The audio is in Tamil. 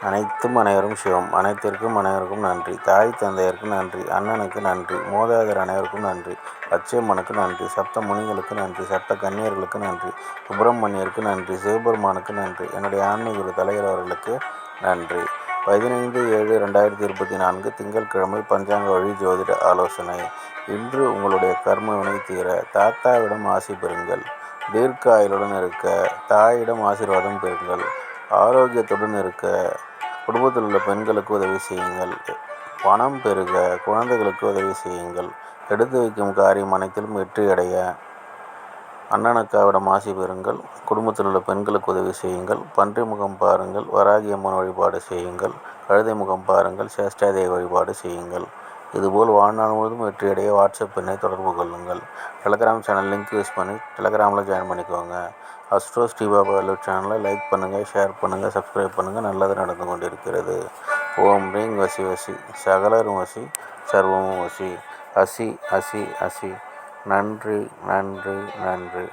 அனைத்தும் அனைவரும் சிவம். அனைத்திற்கும் அனைவருக்கும் நன்றி. தாய் தந்தையருக்கு நன்றி. அண்ணனுக்கு நன்றி. மூதாதையர் அனைவருக்கும் நன்றி. பச்சையம்மனுக்கு நன்றி. சப்த முனிகளுக்கு நன்றி. சப்த கன்னியர்களுக்கு நன்றி. சுப்பிரமணியருக்கு நன்றி. சிவபெருமானுக்கு நன்றி. என்னுடைய ஆன்மீக தலைவர் அவர்களுக்கு நன்றி. 15/7/2024 திங்கட்கிழமை பஞ்சாங்க வழி ஜோதிட ஆலோசனை. இன்று உங்களுடைய கர்ம வினை தீர தாத்தாவிடம் ஆசி பெறுங்கள். தீர்க்க ஆயுளுடன் இருக்க தாயிடம் ஆசீர்வாதம் பெறுங்கள். ஆரோக்கியத்துடன் இருக்க குடும்பத்தில் உள்ள பெண்களுக்கு உதவி செய்யுங்கள். பணம் பெருக குழந்தைகளுக்கு உதவி செய்யுங்கள். எடுத்து வைக்கும் காரியம் அனைத்திலும் வெற்றியடைய அண்ணனக்காவிடம் ஆசி பெறுங்கள். குடும்பத்தில் உள்ள பெண்களுக்கு உதவி செய்யுங்கள். பன்றி முகம் பாருங்கள். வராகி அம்மன் வழிபாடு செய்யுங்கள். கழுதை முகம் பாருங்கள். சேஷ்டாதேவி வழிபாடு செய்யுங்கள். இதுபோல் வாழ்நாள் முழுவதும் வெற்றியடைய வாட்ஸ்அப் எண்ணை தொடர்பு கொள்ளுங்கள். டெலகிராம் சேனல் லிங்க் யூஸ் பண்ணி டெலகிராமில் ஜாயின் பண்ணிக்கோங்க. அஸ்ட்ரோ ஸ்ரீபாபா சேனலை லைக் பண்ணுங்கள், ஷேர் பண்ணுங்கள், சப்ஸ்கிரைப் பண்ணுங்கள். நல்லது நடந்து கொண்டிருக்கிறது. ஓம் ரீங் வசி வசி சகலரும் வசி சர்வமும் வசி. அசி அசி அசி. நன்றி நன்றி நன்றி.